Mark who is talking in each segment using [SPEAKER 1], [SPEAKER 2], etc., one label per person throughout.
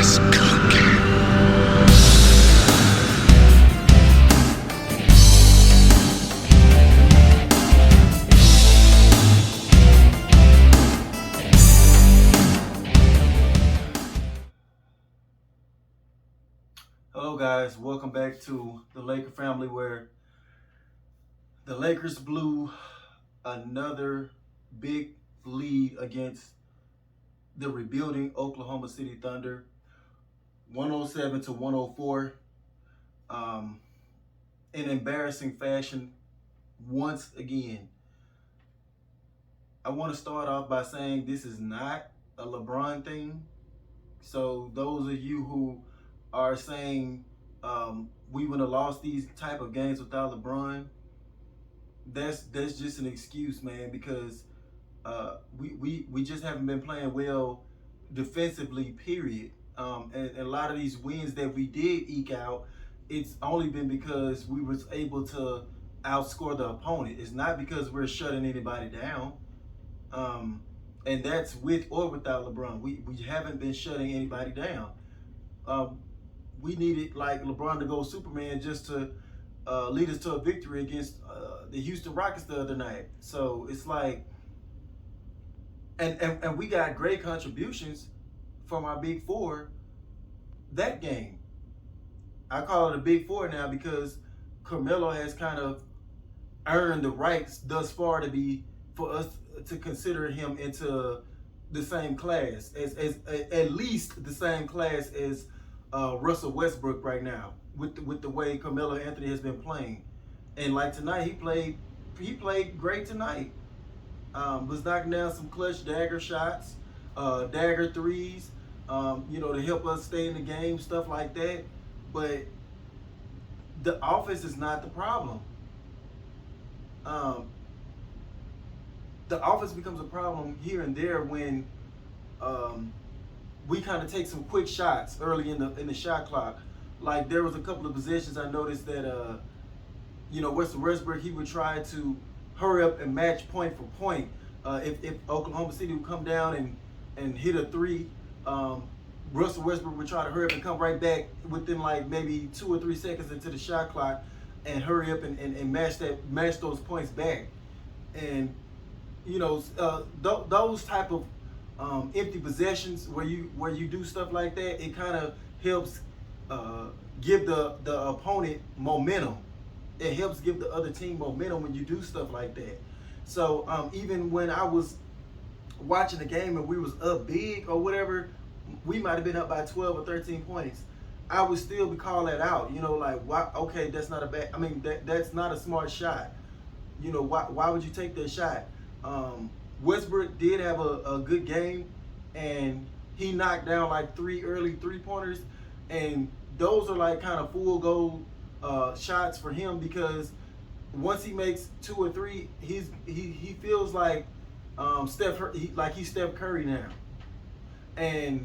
[SPEAKER 1] Hello, guys. Welcome back to the Laker family, where the Lakers blew another big lead against the rebuilding Oklahoma City Thunder, 107 to 104, in embarrassing fashion once again. I want to start off by saying this is not a LeBron thing. So those of you who are saying we would have lost these type of games without LeBron, that's just an excuse, man, because we just haven't been playing well defensively, period. And a lot of these wins that we did eke out, it's only been because we was able to outscore the opponent. It's not because we're shutting anybody down. And that's with or without LeBron. We haven't been shutting anybody down. We needed like LeBron to go Superman just to lead us to a victory against the Houston Rockets the other night. So it's like, and we got great contributions from our big four that game. I call it a big four now because Carmelo has kind of earned the rights thus far to be, for us to consider him into the same class as at least the same class as Russell Westbrook right now with the way Carmelo Anthony has been playing. And like tonight, he played great tonight. Was knocking down some clutch dagger shots, dagger threes, to help us stay in the game, stuff like that. But the offense is not the problem. The offense becomes a problem here and there when we kind of take some quick shots early in the shot clock. Like there was a couple of possessions I noticed that Russell Westbrook, he would try to hurry up and match point for point. If Oklahoma City would come down and hit a three, Russell Westbrook would try to hurry up and come right back within like maybe 2 or 3 seconds into the shot clock and hurry up and match those points back. And those type of empty possessions where you do stuff like that, it kind of helps give the opponent momentum. It helps give the other team momentum when you do stuff like that. So even when I was watching the game and we was up big or whatever, we might have been up by 12 or 13 points, I would still be calling that out. Like, why? Okay, that's not a bad. I mean, that's not a smart shot. Why would you take that shot? Westbrook did have a good game, and he knocked down like 3 early 3-pointers, and those are like kind of full goal shots for him, because once he makes 2 or 3, he feels like he's Steph Curry now, and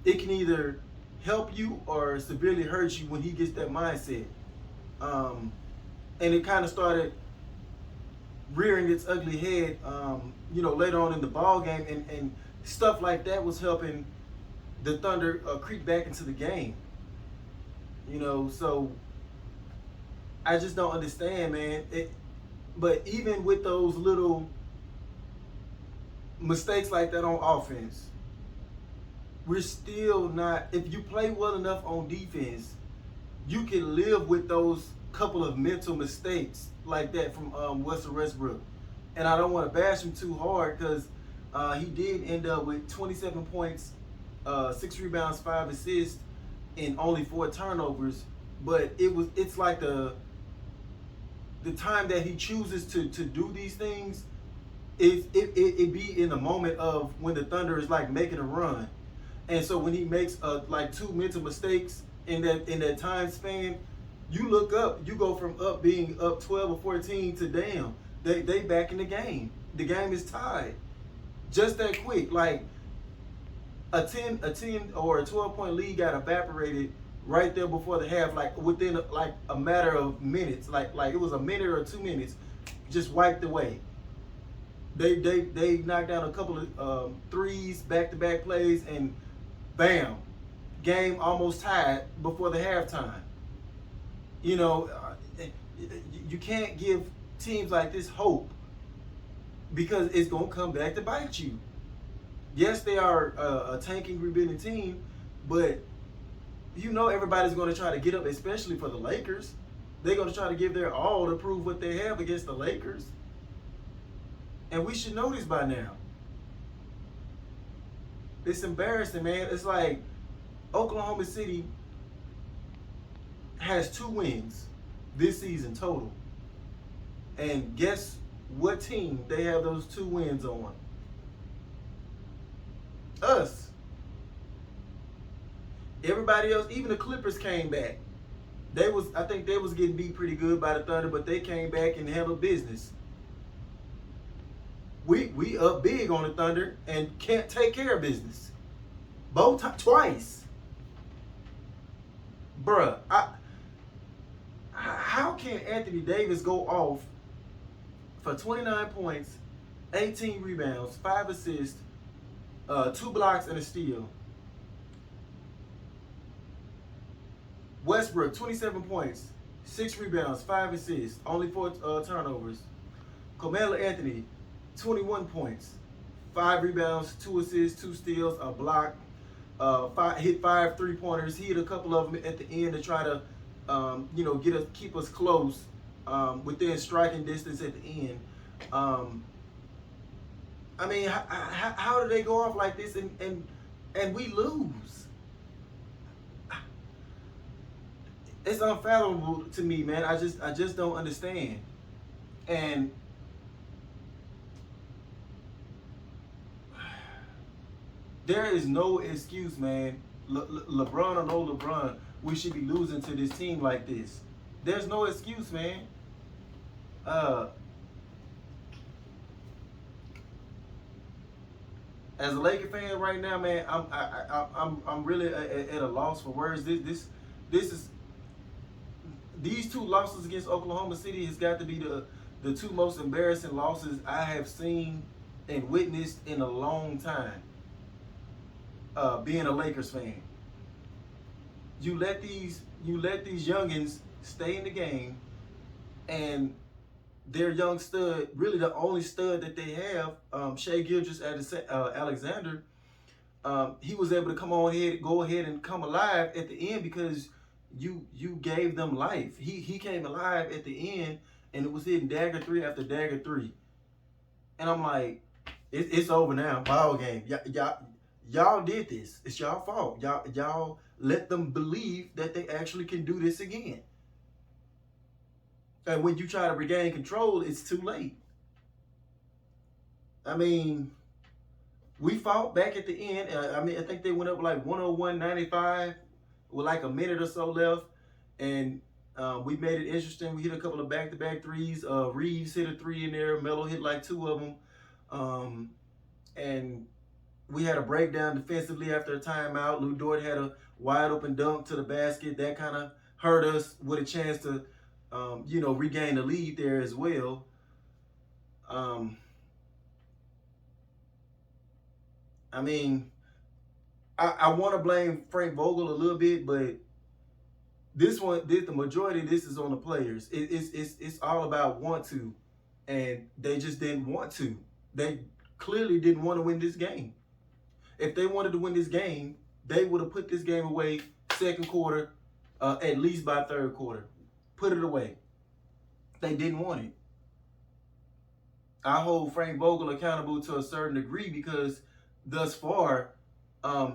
[SPEAKER 1] it can either help you or severely hurt you when he gets that mindset. And it kind of started rearing its ugly head, later on in the ball game, and stuff like that was helping the Thunder creep back into the game. So I just don't understand, man. But even with those little mistakes like that on offense, we're still not. If you play well enough on defense, you can live with those couple of mental mistakes like that from Russell Westbrook. And I don't want to bash him too hard, because he did end up with 27 points, 6 rebounds, 5 assists, and only 4 turnovers. But it's like the time that he chooses to do these things, it be in the moment of when the Thunder is like making a run. And so when he makes like 2 mental mistakes in that time span, you look up, you go from being up 12 or 14 to damn, they back in the game. The game is tied. Just that quick. Like a 10 or a 12-point lead got evaporated right there before the half, like within like a matter of minutes. Like it was a minute or 2 minutes, just wiped away. They knocked down a couple of threes, back-to-back plays, and bam, game almost tied before the halftime. You know, you can't give teams like this hope because it's gonna come back to bite you. Yes, they are a tanking, rebuilding team, but you know everybody's going to try to get up, especially for the Lakers. They're going to try to give their all to prove what they have against the Lakers. And we should know this by now. It's embarrassing, man. It's like Oklahoma City has 2 wins this season total. And guess what team they have those 2 wins on? Us. Everybody else, even the Clippers came back. I think they was getting beat pretty good by the Thunder, but they came back and handled business. We up big on the Thunder and can't take care of business. Twice. Bruh, how can Anthony Davis go off for 29 points, 18 rebounds, 5 assists, 2 blocks, and a steal? Westbrook, 27 points, 6 rebounds, 5 assists, only 4 turnovers. Carmelo Anthony, 21 points, 5 rebounds, 2 assists, 2 steals, a block, hit 5 3-pointers. He hit a couple of them at the end to try to, keep us close within striking distance at the end. I mean, how do they go off like this and we lose? It's unfathomable to me, man. I just don't understand. And there is no excuse, man. LeBron or no LeBron, we should be losing to this team like this. There's no excuse, man. As a Laker fan right now, man, I'm really at a loss for words. This is these 2 losses against Oklahoma City has got to be the 2 most embarrassing losses I have seen and witnessed in a long time. Being a Lakers fan, you let these youngins stay in the game, and their young stud, really the only stud that they have, Shai Gilgeous-Alexander, he was able to go ahead and come alive at the end because you gave them life. He came alive at the end, and it was hitting dagger 3 after dagger 3. And I'm like, it's over now. Ball game. Y'all did this. It's y'all fault. Y'all let them believe that they actually can do this again. And when you try to regain control, it's too late. I mean, we fought back at the end. I think they went up like 101-95 with like a minute or so left. And we made it interesting. We hit a couple of back-to-back threes. Reeves hit a 3 in there. Melo hit like 2 of them. And we had a breakdown defensively after a timeout. Lou Dort had a wide open dunk to the basket. That kind of hurt us with a chance to, regain the lead there as well. I mean, I want to blame Frank Vogel a little bit, but the majority of this is on the players. It's all about want to, and they just didn't want to. They clearly didn't want to win this game. If they wanted to win this game, they would have put this game away second quarter, at least by third quarter. Put it away. They didn't want it. I hold Frank Vogel accountable to a certain degree because thus far,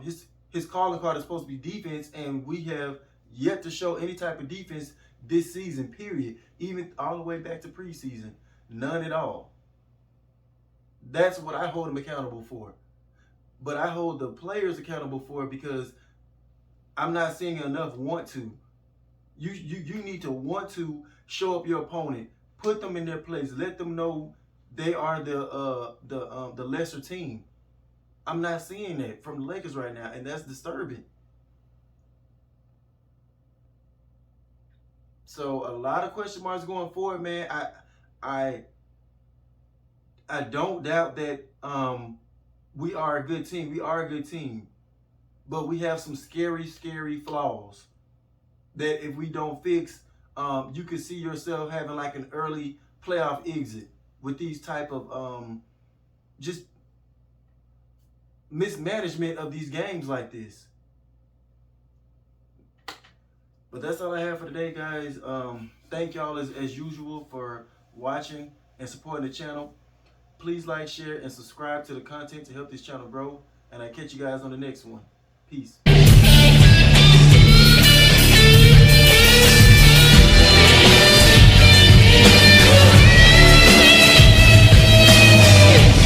[SPEAKER 1] his calling card is supposed to be defense, and we have yet to show any type of defense this season, period. Even all the way back to preseason. None at all. That's what I hold him accountable for. But I hold the players accountable for it because I'm not seeing enough want to. You need to want to show up your opponent, put them in their place, let them know they are the lesser team. I'm not seeing that from the Lakers right now, and that's disturbing. So a lot of question marks going forward, man. I don't doubt that we are a good team. We are a good team. but we have some scary, scary flaws that if we don't fix, you could see yourself having like an early playoff exit with these type of just mismanagement of these games like this. But that's all I have for today, guys. Thank y'all as usual for watching and supporting the channel. Please like, share, and subscribe to the content to help this channel grow. And I catch you guys on the next one. Peace.